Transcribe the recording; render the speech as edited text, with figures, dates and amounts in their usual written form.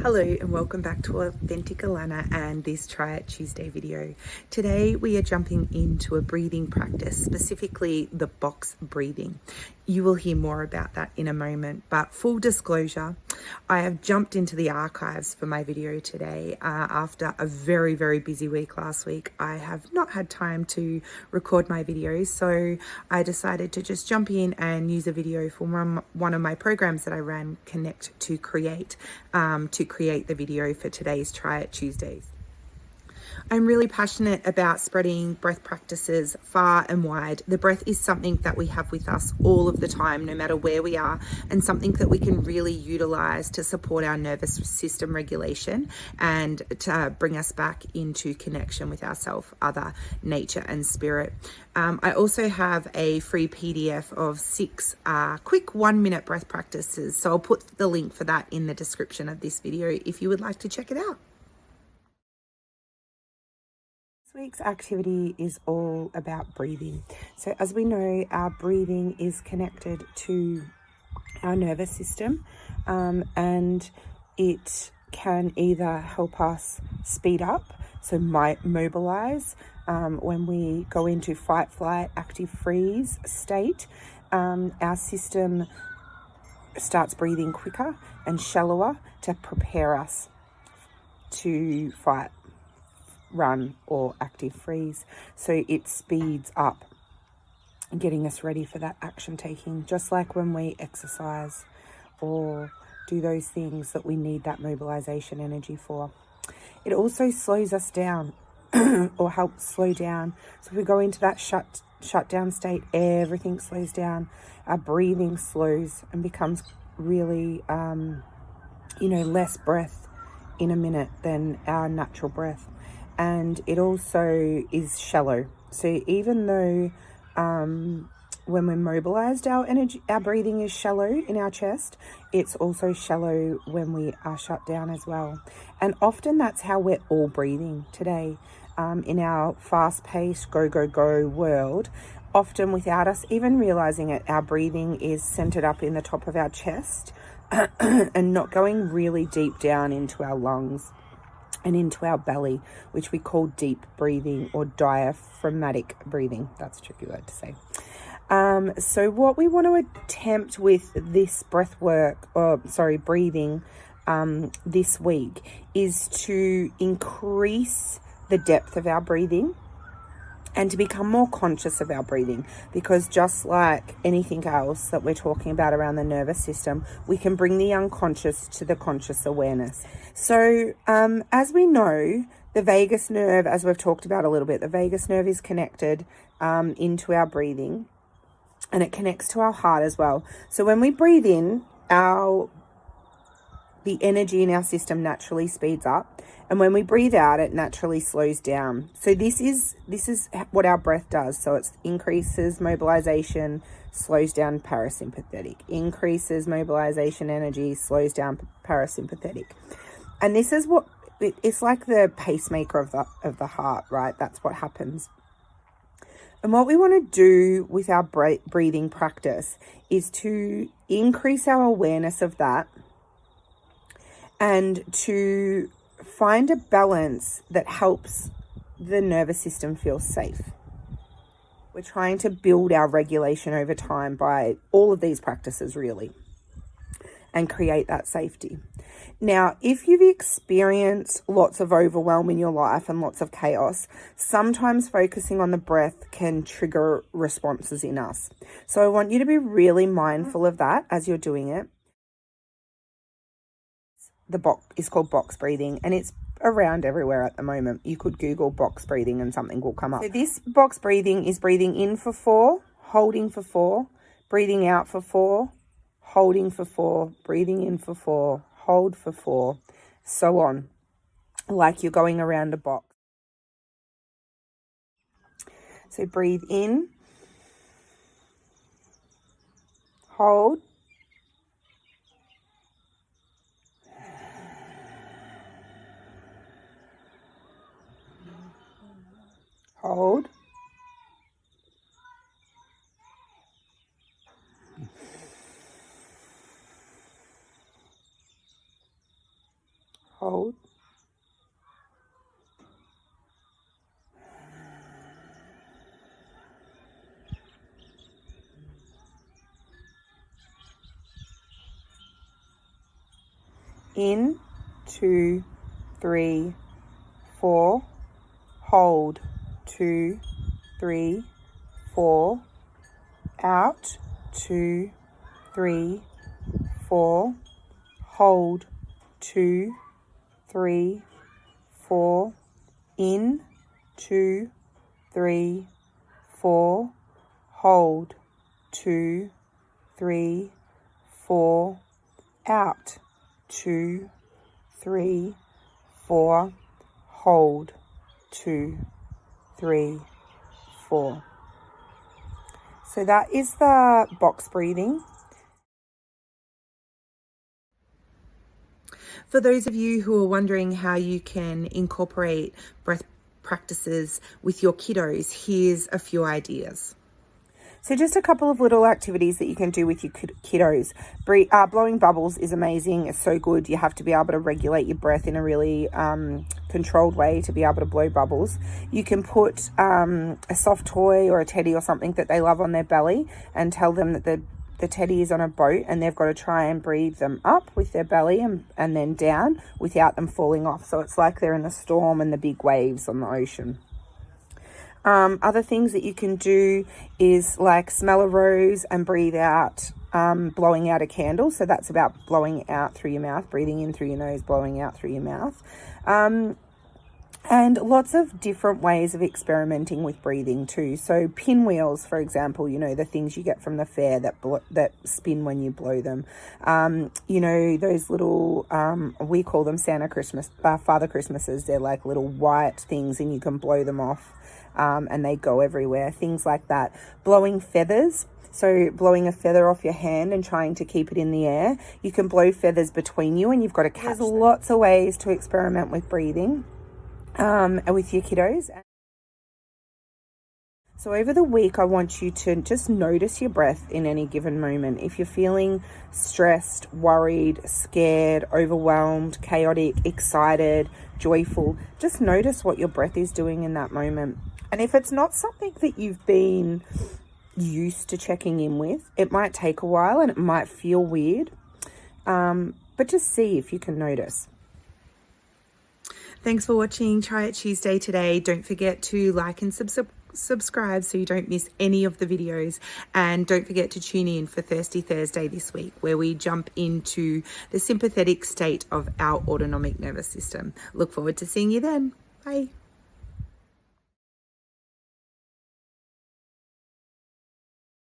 Hello and welcome back to Authentic Alana and this Try It Tuesday video. Today we are jumping into a breathing practice, specifically the box breathing. You will hear more about that in a moment, but full disclosure, I have jumped into the archives for my video today after a very busy week last week. I have not had time to record my videos, so I decided to just jump in and use a video from one of my programs that I ran, Connect to create the video for today's Try It Tuesdays. I'm really passionate about spreading breath practices far and wide. The breath is something that we have with us all of the time, no matter where we are, and something that we can really utilize to support our nervous system regulation and to bring us back into connection with ourself, other, nature, and spirit. I also have a free PDF of 6 quick 1-minute breath practices. So I'll put the link for that in the description of this video if you would like to check it out. This week's activity is all about breathing. So as we know, our breathing is connected to our nervous system, and it can either help us speed up, so might mobilize when we go into fight, flight, active freeze state. Our system starts breathing quicker and shallower to prepare us to fight, run, or active freeze. So it speeds up, getting us ready for that action taking, just like when we exercise or do those things that we need that mobilization energy for. It also slows us down or helps slow down. So if we go into that shutdown state, everything slows down. Our breathing slows and becomes really, less breath in a minute than our natural breath. And it also is shallow. So even though when we're mobilized, our breathing is shallow in our chest, it's also shallow when we are shut down as well. And often that's how we're all breathing today, in our fast-paced go world. Often without us even realizing it, our breathing is centered up in the top of our chest and not going really deep down into our lungs and into our belly, which we call deep breathing or diaphragmatic breathing. That's a tricky word to say. So what we want to attempt with this breathing this week is to increase the depth of our breathing and to become more conscious of our breathing, because just like anything else that we're talking about around the nervous system, we can bring the unconscious to the conscious awareness. So as we know, the vagus nerve, as we've talked about a little bit, the vagus nerve is connected into our breathing, and it connects to our heart as well. So when we breathe in, the energy in our system naturally speeds up, and when we breathe out, it naturally slows down. So this is what our breath does. So it increases mobilization, slows down parasympathetic, increases mobilization energy, slows down parasympathetic. And this is what it's like, the pacemaker of the heart, right? That's what happens. And what we want to do with our breathing practice is to increase our awareness of that and to find a balance that helps the nervous system feel safe. We're trying to build our regulation over time by all of these practices, really, and create that safety. Now, if you've experienced lots of overwhelm in your life and lots of chaos, sometimes focusing on the breath can trigger responses in us. So I want you to be really mindful of that as you're doing it. The box is called box breathing, and it's around everywhere at the moment. You could Google box breathing and something will come up. So this box breathing is breathing in for 4, holding for 4, breathing out for 4, holding for 4, breathing in for 4, hold for 4, so on, like you're going around a box. So breathe in, hold, hold, hold. In, 2, 3, 4, hold, 2, 3, 4, out, 2, 3, 4, hold, 2, 3, 4, in, 2, 3, 4, hold, 2, 3, 4, out, 2, 3, 4, hold, 2, 3, 4. So that is the box breathing. For those of you who are wondering how you can incorporate breath practices with your kiddos, here's a few ideas. So just a couple of little activities that you can do with your kiddos. Blowing bubbles is amazing. It's so good. You have to be able to regulate your breath in a really controlled way to be able to blow bubbles. You can put a soft toy or a teddy or something that they love on their belly and tell them that the teddy is on a boat and they've got to try and breathe them up with their belly and then down without them falling off. So it's like they're in a storm and the big waves on the ocean. Other things that you can do is like smell a rose and breathe out, blowing out a candle. So that's about blowing out through your mouth, breathing in through your nose, blowing out through your mouth. And lots of different ways of experimenting with breathing too. So pinwheels, for example, you know, the things you get from the fair that spin when you blow them. You know, those little, we call them Father Christmases. They're like little white things and you can blow them off. And they go everywhere, things like that. Blowing feathers, so blowing a feather off your hand and trying to keep it in the air. You can blow feathers between you and you've got to catch them. There's lots of ways to experiment with breathing with your kiddos. So over the week, I want you to just notice your breath in any given moment. If you're feeling stressed, worried, scared, overwhelmed, chaotic, excited, joyful, just notice what your breath is doing in that moment. And if it's not something that you've been used to checking in with, it might take a while and it might feel weird, but just see if you can notice. Thanks for watching Try It Tuesday today. Don't forget to like and subscribe so you don't miss any of the videos, and don't forget to tune in for Thirsty Thursday this week, where we jump into the sympathetic state of our autonomic nervous system. Look forward to seeing you then. Bye.